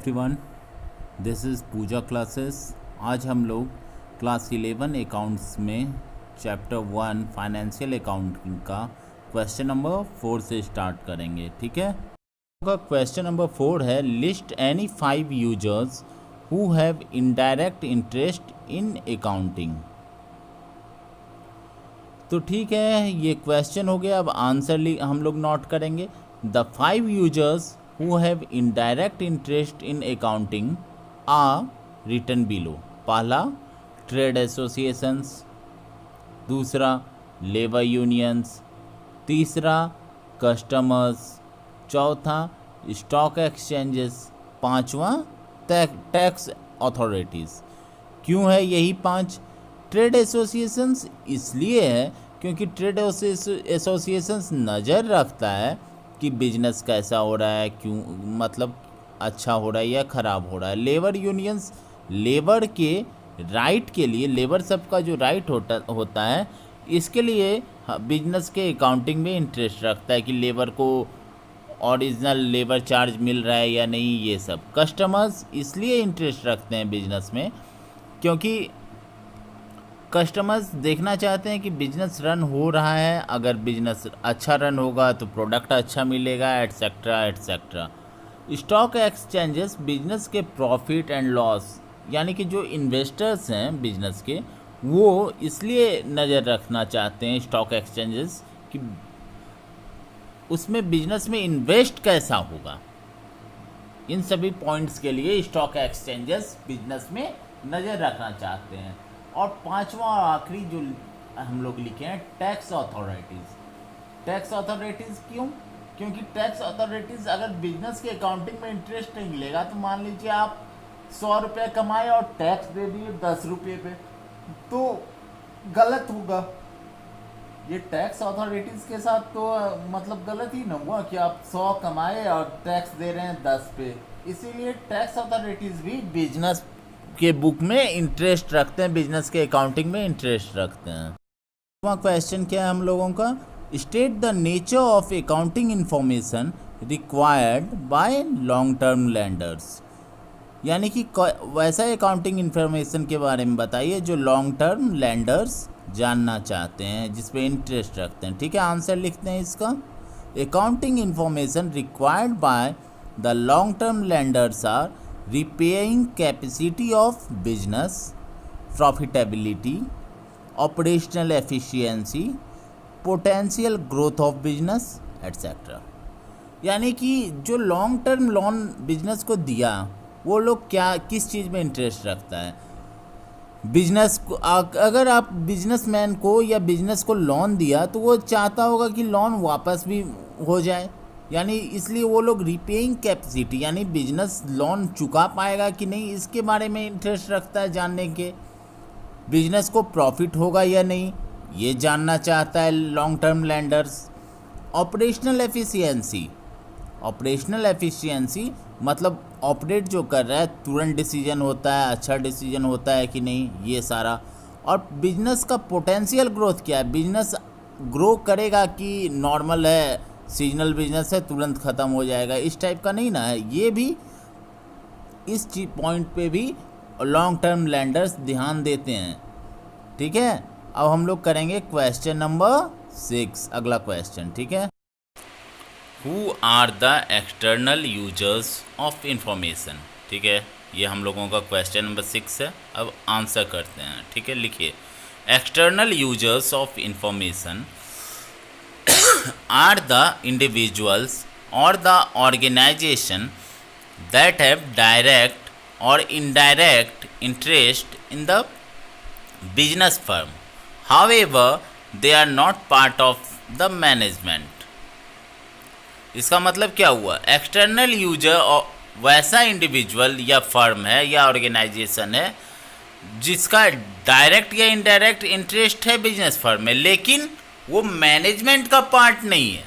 Everyone, this is Pooja classes. आज हम लोग क्लास 11 अकाउंट्स में चैप्टर 1 फाइनेंशियल अकाउंटिंग का क्वेश्चन नंबर 4 से स्टार्ट करेंगे। ठीक है, का क्वेश्चन नंबर 4 है, list any 5 users who have indirect interest in accounting. तो ठीक है, ये क्वेश्चन हो गया। अब आंसर हम लोग नोट करेंगे। The 5 users who have indirect interest in accounting are written below। पहला ट्रेड एसोसिएशंस, दूसरा लेबर यूनियंस, तीसरा कस्टमर्स, चौथा स्टॉक एक्सचेंजेस, पांचवा टैक्स अथॉरिटीज़। क्यों है यही 5? ट्रेड एसोसिएशंस इसलिए है क्योंकि ट्रेड एसोसिएशंस नज़र रखता है कि बिजनेस कैसा हो रहा है, क्यों मतलब अच्छा हो रहा है या ख़राब हो रहा है। लेबर यूनियंस लेबर के राइट के लिए, लेबर सबका जो राइट होता है, इसके लिए बिजनेस के अकाउंटिंग में इंटरेस्ट रखता है कि लेबर को ओरिजिनल लेबर चार्ज मिल रहा है या नहीं, ये सब। कस्टमर्स इसलिए इंटरेस्ट रखते हैं बिजनेस में क्योंकि कस्टमर्स देखना चाहते हैं कि बिजनेस रन हो रहा है, अगर बिजनेस अच्छा रन होगा तो प्रोडक्ट अच्छा मिलेगा, etcetera etcetera. Stock exchanges business के प्रॉफिट एंड लॉस, यानी कि जो इन्वेस्टर्स हैं बिजनेस के, वो इसलिए नज़र रखना चाहते हैं स्टॉक एक्सचेंजेस कि उसमें बिजनेस में इन्वेस्ट कैसा होगा। इन सभी पॉइंट्स के लिए स्टॉक एक्सचेंजेस बिजनेस में नज़र रखना चाहते हैं। और पांचवा और आखिरी जो हम लोग लिखे हैं, टैक्स अथॉरिटीज़। टैक्स अथॉरिटीज़ क्यों? क्योंकि टैक्स अथॉरिटीज़ अगर बिजनेस के अकाउंटिंग में इंटरेस्ट नहीं लेगा तो मान लीजिए आप 100 रुपये कमाए और टैक्स दे दिए 10 रुपये पे, तो गलत होगा। ये टैक्स अथॉरिटीज़ के साथ तो मतलब गलत ही ना हुआ कि आप 100 कमाए और टैक्स दे रहे हैं 10 पे। इसीलिए टैक्स अथॉरिटीज़ भी बिजनेस के बुक में इंटरेस्ट रखते हैं, बिजनेस के अकाउंटिंग में इंटरेस्ट रखते हैं। वहाँ क्वेश्चन क्या है हम लोगों का, state the nature of accounting information required bye long term lenders. यानी कि वैसा अकाउंटिंग इंफॉर्मेशन के बारे में बताइए जो लॉन्ग टर्म लेंडर्स जानना चाहते हैं, जिस पे इंटरेस्ट रखते हैं। ठीक है, आंसर लिखते हैं इसका। Accounting information required by the long term lenders are repaying capacity of business, profitability, operational efficiency, potential growth of business, etc। यानी कि जो लॉन्ग टर्म लोन बिजनेस को दिया, वो लोग क्या किस चीज़ में इंटरेस्ट रखता है। बिजनेस को अगर आप बिजनेसमैन को या बिजनेस को लोन दिया तो वो चाहता होगा कि लोन वापस भी हो जाए, यानी इसलिए वो लोग रिपेइंग कैपेसिटी, यानी बिजनेस लोन चुका पाएगा कि नहीं, इसके बारे में इंटरेस्ट रखता है जानने के। बिजनेस को प्रॉफिट होगा या नहीं, ये जानना चाहता है long term lenders. Operational efficiency, operational efficiency मतलब ऑपरेट जो कर रहा है तुरंत डिसीजन होता है, अच्छा डिसीजन होता है कि नहीं, ये सारा। और बिजनेस का पोटेंशियल ग्रोथ क्या है, बिजनेस ग्रो करेगा कि नॉर्मल है, सीजनल बिजनेस है, तुरंत ख़त्म हो जाएगा, इस टाइप का नहीं ना है। ये भी इस पॉइंट पे भी लॉन्ग टर्म लेंडर्स ध्यान देते हैं। ठीक है, अब हम लोग करेंगे क्वेश्चन नंबर 6, अगला क्वेश्चन। ठीक है, who are the external users of information. ठीक है, ये हम लोगों का क्वेश्चन नंबर 6 है। अब आंसर करते हैं। ठीक है, लिखिए, external users of information are the individuals or the organization that have direct or indirect interest in the business firm, however they are not part of the management। इसका मतलब क्या हुआ, एक्सटर्नल यूजर वैसा इंडिविजुअल या firm है या organisation है जिसका डायरेक्ट या इनडायरेक्ट इंटरेस्ट है बिजनेस फर्म में, लेकिन वो मैनेजमेंट का पार्ट नहीं है।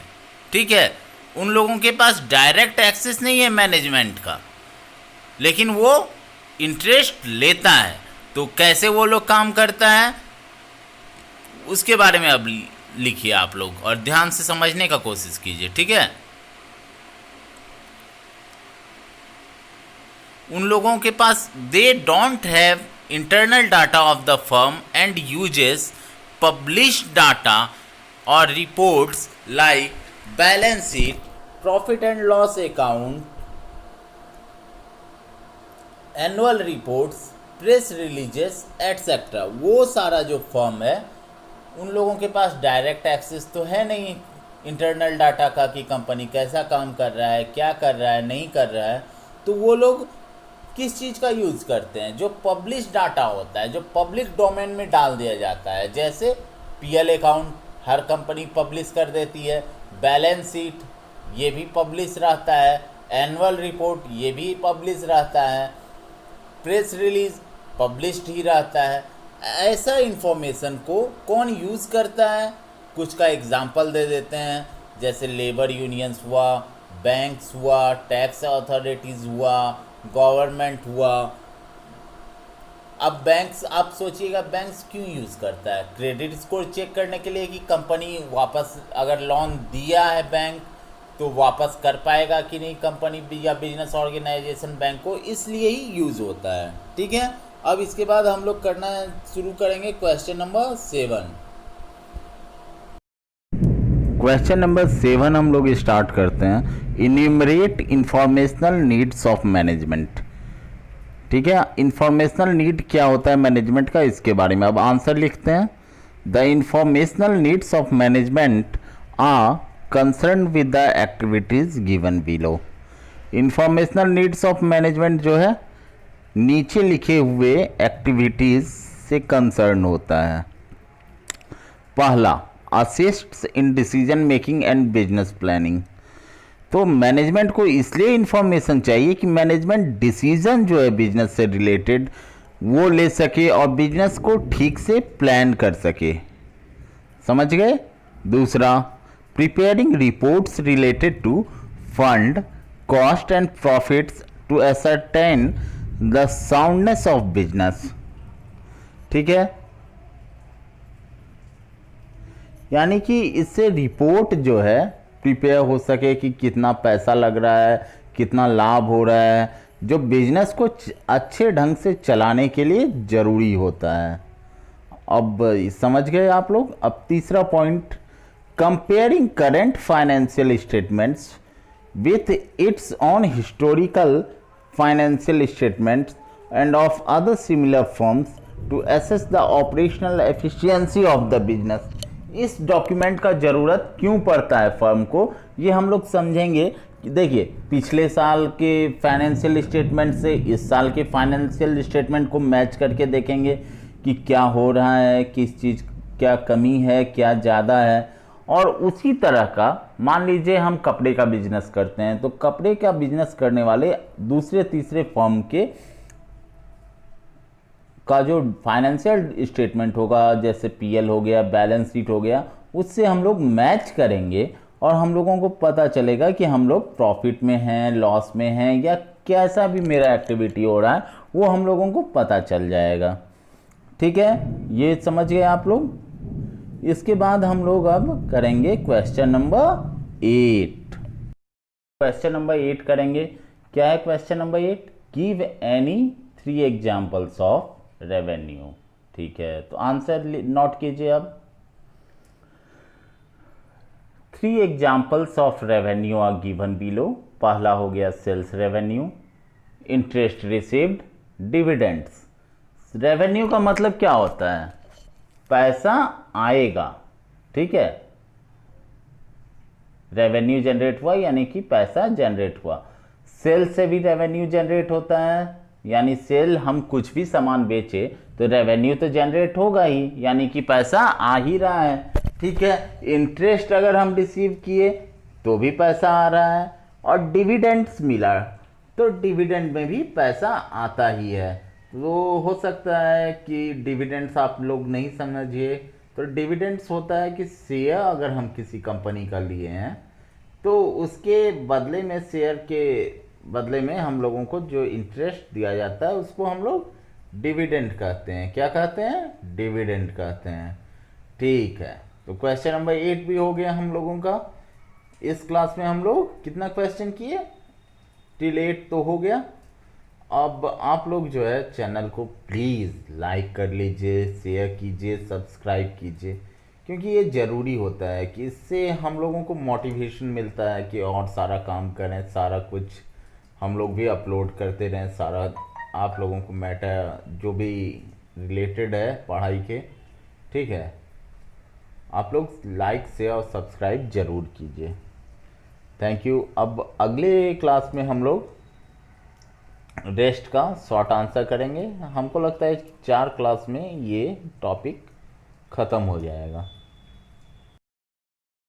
ठीक है, उन लोगों के पास डायरेक्ट एक्सेस नहीं है मैनेजमेंट का, लेकिन वो इंटरेस्ट लेता है। तो कैसे वो लोग काम करता है उसके बारे में अब लिखिए आप लोग, और ध्यान से समझने का कोशिश कीजिए। ठीक है, उन लोगों के पास they don't have internal data of the firm and uses published data और reports like balance sheet, profit and loss account, annual reports, press releases etcetera. वो सारा जो फर्म है उन लोगों के पास डायरेक्ट एक्सेस तो है नहीं इंटरनल डाटा का कि कंपनी कैसा काम कर रहा है, क्या कर रहा है, नहीं कर रहा है। तो वो लोग किस चीज़ का यूज़ करते हैं? जो पब्लिश डाटा होता है, जो पब्लिक डोमेन में डाल दिया जाता है, जैसे पीएल अकाउंट हर कंपनी पब्लिश कर देती है, बैलेंस शीट ये भी पब्लिश रहता है, एनुअल रिपोर्ट ये भी पब्लिश रहता है, प्रेस रिलीज पब्लिश्ड ही रहता है। ऐसा इंफॉर्मेशन को कौन यूज़ करता है? कुछ का एग्जांपल दे देते हैं, जैसे लेबर यूनियंस हुआ, बैंक्स हुआ, टैक्स अथॉरिटीज़ हुआ, गवर्नमेंट हुआ। अब बैंक्स, आप सोचिएगा बैंक्स क्यों यूज़ करता है? क्रेडिट स्कोर चेक करने के लिए कि कंपनी वापस अगर लोन दिया है बैंक तो वापस कर पाएगा कि नहीं कंपनी या बिजनेस ऑर्गेनाइजेशन बैंक को, इसलिए ही यूज़ होता है। ठीक है, अब इसके बाद हम लोग करना शुरू करेंगे क्वेश्चन नंबर 7। क्वेश्चन नंबर 7 हम लोग स्टार्ट करते हैं। Enumerate informational needs of management. ठीक है, इंफॉर्मेशनल नीड क्या होता है मैनेजमेंट का, इसके बारे में अब आंसर लिखते हैं। The informational needs of management are concern with the activities given below. Informational needs of management जो है नीचे लिखे हुए एक्टिविटीज से कंसर्न होता है। पहला, assists in decision making and business planning. तो मैनेजमेंट को इसलिए इंफॉर्मेशन चाहिए कि मैनेजमेंट डिसीजन जो है बिजनेस से रिलेटेड वो ले सके और बिजनेस को ठीक से प्लान कर सके। समझ गए? दूसरा, preparing reports related to fund cost and profits to ascertain the soundness of business. ठीक है, यानी कि इससे रिपोर्ट जो है प्रिपेयर हो सके कि कितना पैसा लग रहा है, कितना लाभ हो रहा है, जो बिजनेस को अच्छे ढंग से चलाने के लिए ज़रूरी होता है। अब समझ गए आप लोग? अब तीसरा point, comparing current financial statements with its own historical financial statements and of other similar firms to assess the operational efficiency of the business. इस डॉक्यूमेंट का ज़रूरत क्यों पड़ता है फर्म को, ये हम लोग समझेंगे। देखिए, पिछले साल के फाइनेंशियल स्टेटमेंट से इस साल के फाइनेंशियल स्टेटमेंट को मैच करके देखेंगे कि क्या हो रहा है, किस चीज़ क्या कमी है, क्या ज़्यादा है। और उसी तरह का मान लीजिए हम कपड़े का बिजनेस करते हैं, तो कपड़े का बिजनेस करने वाले दूसरे तीसरे फर्म के का जो फाइनेंशियल स्टेटमेंट होगा, जैसे पीएल हो गया, बैलेंस शीट हो गया, उससे हम लोग मैच करेंगे और हम लोगों को पता चलेगा कि हम लोग प्रॉफिट में हैं, लॉस में हैं, या कैसा भी मेरा एक्टिविटी हो रहा है वो हम लोगों को पता चल जाएगा। ठीक है, ये समझ गए आप लोग? इसके बाद हम लोग अब करेंगे क्वेश्चन नंबर 8। क्वेश्चन नंबर 8 करेंगे। क्या है question number 8? Give any 3 examples of revenue. ठीक है, तो आंसर नोट कीजिए। अब 3 examples of revenue are given below. पहला हो गया sales revenue, interest received, dividends. Revenue का मतलब क्या होता है? पैसा आएगा। ठीक है, रेवेन्यू जनरेट हुआ यानी कि पैसा जनरेट हुआ। सेल से भी रेवेन्यू जनरेट होता है, यानी सेल हम कुछ भी सामान बेचे तो रेवेन्यू तो जनरेट होगा ही, यानी कि पैसा आ ही रहा है। ठीक है, इंटरेस्ट अगर हम रिसीव किए तो भी पैसा आ रहा है, और डिविडेंड्स मिला तो डिविडेंड में भी पैसा आता ही है। तो हो सकता है कि डिविडेंड्स आप लोग नहीं समझिए, तो डिविडेंड्स होता है कि शेयर अगर हम किसी कंपनी का लिए हैं तो उसके बदले में, शेयर के बदले में हम लोगों को जो इंटरेस्ट दिया जाता है उसको हम लोग डिविडेंड कहते हैं। क्या कहते हैं? डिविडेंड कहते हैं। ठीक है, तो क्वेश्चन नंबर 8 भी हो गया हम लोगों का। इस क्लास में हम लोग कितना क्वेश्चन किए? टिल 8 तो हो गया। अब आप लोग जो है चैनल को प्लीज़ लाइक कर लीजिए, शेयर कीजिए, सब्सक्राइब कीजिए, क्योंकि ये ज़रूरी होता है कि इससे हम लोगों को मोटिवेशन मिलता है कि और सारा काम करें, सारा कुछ हम लोग भी अपलोड करते रहें, सारा आप लोगों को मैटर जो भी रिलेटेड है पढ़ाई के, ठीक है। आप लोग लाइक शेयर और सब्सक्राइब ज़रूर कीजिए। Thank you. अब अगले क्लास में हम लोग रेस्ट का शॉर्ट आंसर करेंगे। हमको लगता है 4 क्लास में ये टॉपिक ख़त्म हो जाएगा।